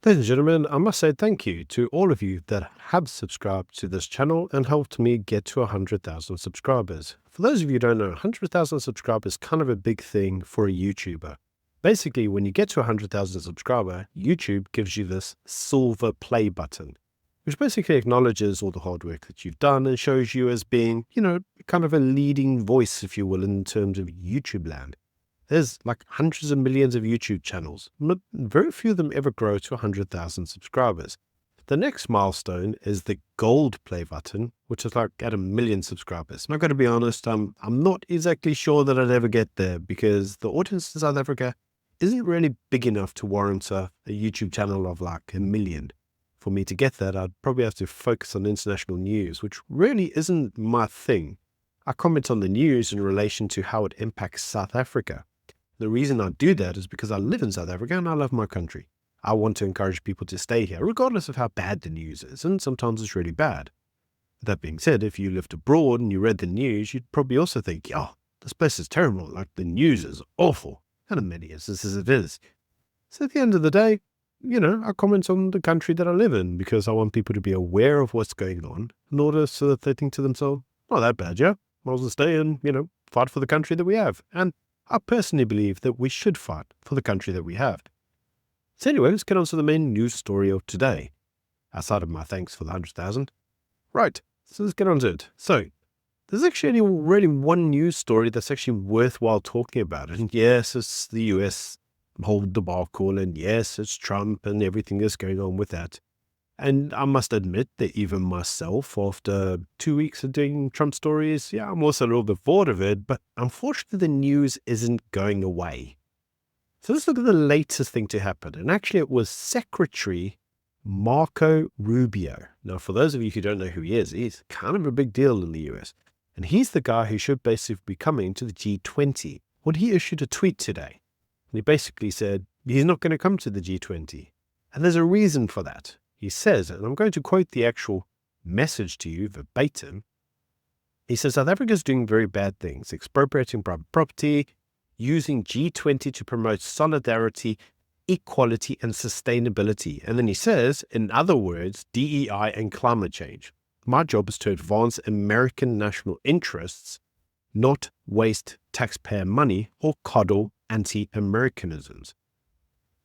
Ladies and gentlemen, I must say thank you to all of you that have subscribed to this channel and helped me get to 100,000 subscribers. For those of you who don't know, 100,000 subscribers is kind of a big thing for a YouTuber. Basically, when you get to 100,000 subscribers, YouTube gives you this silver play button, which basically acknowledges all the hard work that you've done and shows you as being, kind of a leading voice, if you will, in terms of YouTube land. There's like hundreds of millions of YouTube channels. Very few of them ever grow to 100,000 subscribers. The next milestone is the gold play button, which is like at 1 million subscribers. And I've got to be honest, I'm not exactly sure that I'd ever get there because the audience in South Africa isn't really big enough to warrant a YouTube channel of like 1 million. For me to get that, I'd probably have to focus on international news, which really isn't my thing. I comment on the news in relation to how it impacts South Africa. The reason I do that is because I live in South Africa and I love my country. I want to encourage people to stay here, regardless of how bad the news is, and sometimes it's really bad. That being said, if you lived abroad and you read the news, you'd probably also think, oh, this place is terrible, like the news is awful, and in many instances it is. So at the end of the day, I comment on the country that I live in because I want people to be aware of what's going on in order so that they think to themselves, not that bad, yeah? Might as well stay and, fight for the country that we have. And I personally believe that we should fight for the country that we have. So anyway, let's get on to the main news story of today, outside of my thanks for the 100,000. Right, so let's get on to it. So, there's actually already one news story that's actually worthwhile talking about. And yes, it's the US whole debacle, and yes, it's Trump and everything that's going on with that. And I must admit that even myself, after 2 weeks of doing Trump stories, I'm also a little bit bored of it, but unfortunately the news isn't going away. So let's look at the latest thing to happen. And actually it was Secretary Marco Rubio. Now, for those of you who don't know who he is, he's kind of a big deal in the US. And he's the guy who should basically be coming to the G20. Well, he issued a tweet today. And he basically said he's not going to come to the G20. And there's a reason for that. He says, and I'm going to quote the actual message to you verbatim. He says, South Africa is doing very bad things, expropriating private property, using G20 to promote solidarity, equality, and sustainability. And then he says, in other words, DEI and climate change. My job is to advance American national interests, not waste taxpayer money or coddle anti-Americanisms.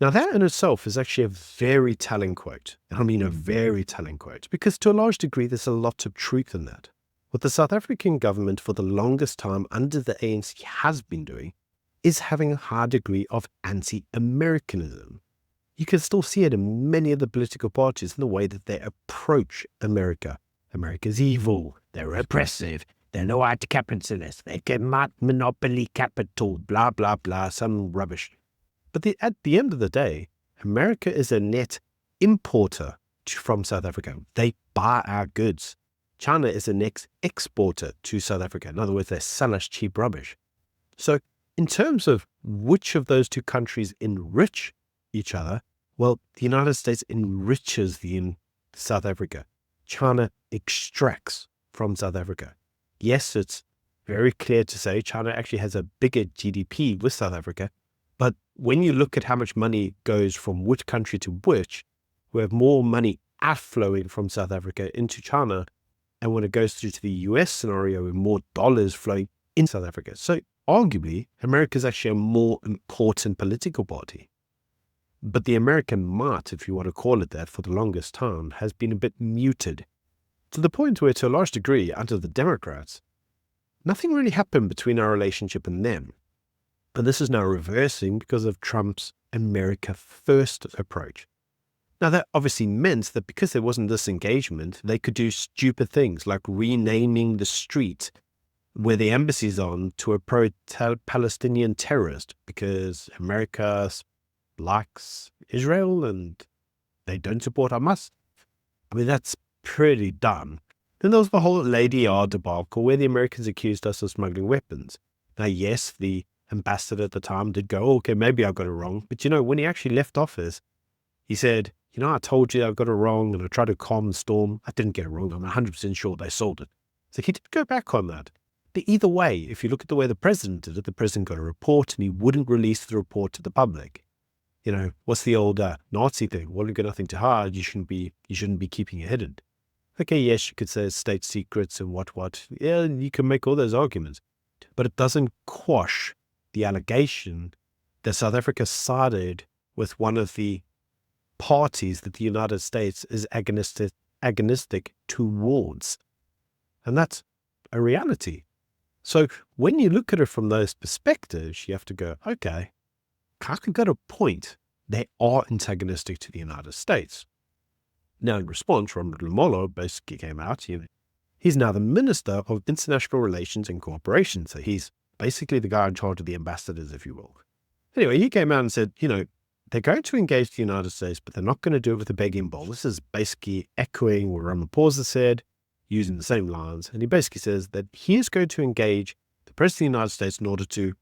Now, that in itself is actually a very telling quote. I mean a very telling quote, because to a large degree, there's a lot of truth in that. What the South African government for the longest time under the ANC has been doing is having a high degree of anti-Americanism. You can still see it in many of the political parties in the way that they approach America. America's evil, they're repressive, they're no white capitalists, they can monopoly capital, blah, blah, blah, some rubbish. But at the end of the day, America is a net importer from South Africa. They buy our goods. China is a net exporter to South Africa. In other words, they sell us cheap rubbish. So in terms of which of those two countries enrich each other, well, the United States enriches South Africa. China extracts from South Africa. Yes, it's very clear to say China actually has a bigger GDP with South Africa. But when you look at how much money goes from which country to which, we have more money outflowing from South Africa into China. And when it goes through to the US scenario, with more dollars flowing in South Africa. So arguably, America is actually a more important political party. But the American might, if you want to call it that, for the longest time, has been a bit muted. To the point where, to a large degree, under the Democrats, nothing really happened between our relationship and them. And this is now reversing because of Trump's America First approach. Now, that obviously meant that because there wasn't this engagement, they could do stupid things like renaming the street where the embassy's on to a pro-Palestinian terrorist because America likes Israel and they don't support Hamas. I mean, that's pretty dumb. Then there was the whole Lady R debacle where the Americans accused us of smuggling weapons. Now, yes, the ambassador at the time did go, okay, maybe I got it wrong. But when he actually left office, he said, I told you I got it wrong and I tried to calm the storm. I didn't get it wrong. I'm 100% sure they sold it. So he did go back on that. But either way, if you look at the way the president did it, the president got a report and he wouldn't release the report to the public. what's the old Nazi thing? Well, you've got nothing to hide. You shouldn't be keeping it hidden. Okay, yes, you could say it's state secrets and what. Yeah, you can make all those arguments, but it doesn't quash the allegation that South Africa sided with one of the parties that the United States is agonistic towards. And that's a reality. So when you look at it from those perspectives, you have to go, okay, I can get a point. They are antagonistic to the United States. Now, in response, Ronald Lamola basically came out. He's now the Minister of International Relations and Cooperation. So he's basically the guy in charge of the ambassadors, if you will. Anyway, he came out and said, they're going to engage the United States, but they're not going to do it with a begging bowl. This is basically echoing what Ramaphosa said, using the same lines. And he basically says that he is going to engage the President of the United States in order to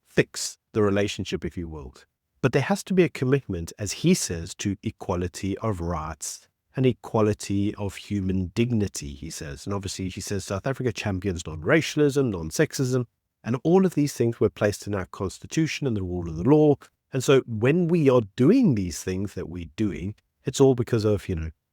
fix the relationship, if you will. But there has to be a commitment, as he says, to equality of rights and equality of human dignity, he says. And obviously, he says South Africa champions non-racialism, non-sexism, and all of these things were placed in our constitution and the rule of the law. And so when we are doing these things that we're doing, it's all because of,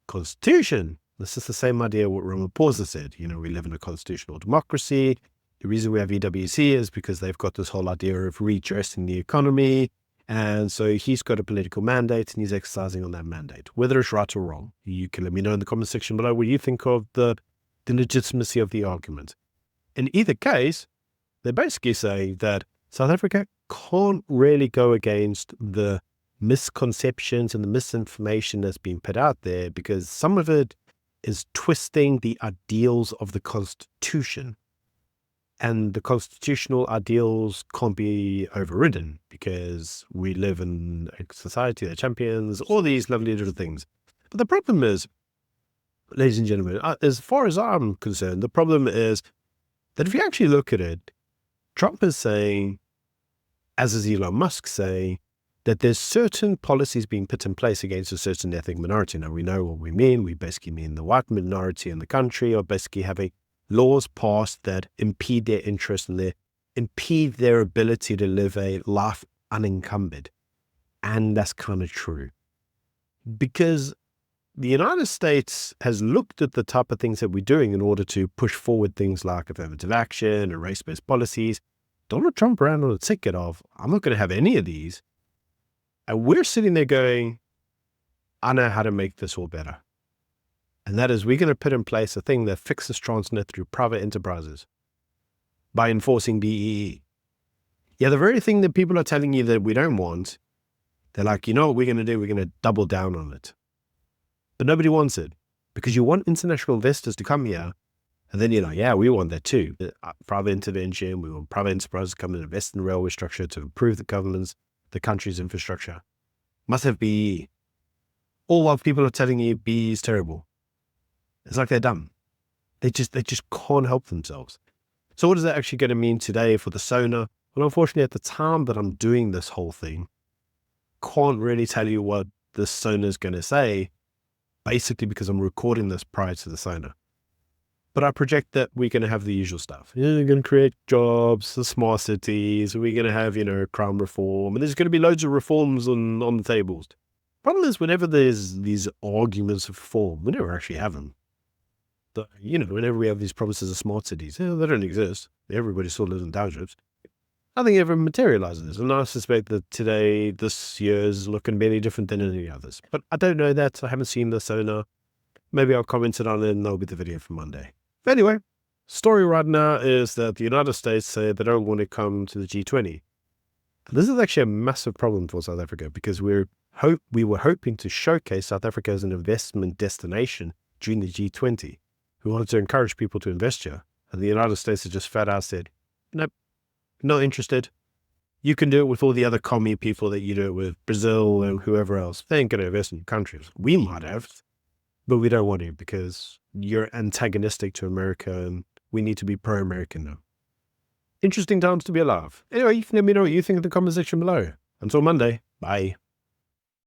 constitution. This is the same idea what Ramaphosa said. We live in a constitutional democracy. The reason we have EWC is because they've got this whole idea of redressing the economy. And so he's got a political mandate and he's exercising on that mandate, whether it's right or wrong. You can let me know in the comment section below what you think of the legitimacy of the argument. In either case, they're basically saying that South Africa can't really go against the misconceptions and the misinformation that's been put out there, because some of it is twisting the ideals of the Constitution. And the constitutional ideals can't be overridden because we live in a society that champions all these lovely little things. But the problem is, ladies and gentlemen, as far as I'm concerned, the problem is that if you actually look at it, Trump is saying, as is Elon Musk saying, that there's certain policies being put in place against a certain ethnic minority. Now, we know what we mean. We basically mean the white minority in the country are basically having laws passed that impede their interests and they impede their ability to live a life unencumbered. And that's kind of true. Because the United States has looked at the type of things that we're doing in order to push forward things like affirmative action and race-based policies. Donald Trump ran on a ticket of, I'm not going to have any of these. And we're sitting there going, I know how to make this all better. And that is, we're going to put in place a thing that fixes Transnet through private enterprises by enforcing BEE. Yeah, the very thing that people are telling you that we don't want, they're like, you know what we're going to do? We're going to double down on it. But nobody wants it because you want international investors to come here. And then you're like, yeah, we want that too. Private intervention, we want private enterprises to come and invest in railway structure to improve the country's infrastructure. Must have BEE. All while people are telling you BEE is terrible. It's like they're dumb. They just can't help themselves. So what is that actually going to mean today for the SONA? Well, unfortunately, at the time that I'm doing this whole thing, can't really tell you what the SONA is going to say, basically because I'm recording this prior to the SONA. But I project that we're going to have the usual stuff. We're going to create jobs, the smart cities. We're going to have, crime reform. And there's going to be loads of reforms on the tables. Problem is, whenever there's these arguments of reform, we never actually have them. Whenever we have these promises of smart cities, they don't exist. Everybody still lives in townships. Nothing ever materializes. And I suspect that today, this year is looking very different than any others. But I don't know that. I haven't seen the SONA. Maybe I'll comment on it and that'll be the video for Monday. But anyway, story right now is that the United States say they don't want to come to the G20. This is actually a massive problem for South Africa because we were hoping to showcase South Africa as an investment destination during the G20. We wanted to encourage people to invest here. And the United States has just flat out said, nope, not interested. You can do it with all the other commie people that you do it with, Brazil and whoever else. They ain't going to invest in your countries. We might have, but we don't want to because you're antagonistic to America and we need to be pro-American now. Interesting times to be alive. Anyway, you can let me know what you think in the comment section below. Until Monday, bye.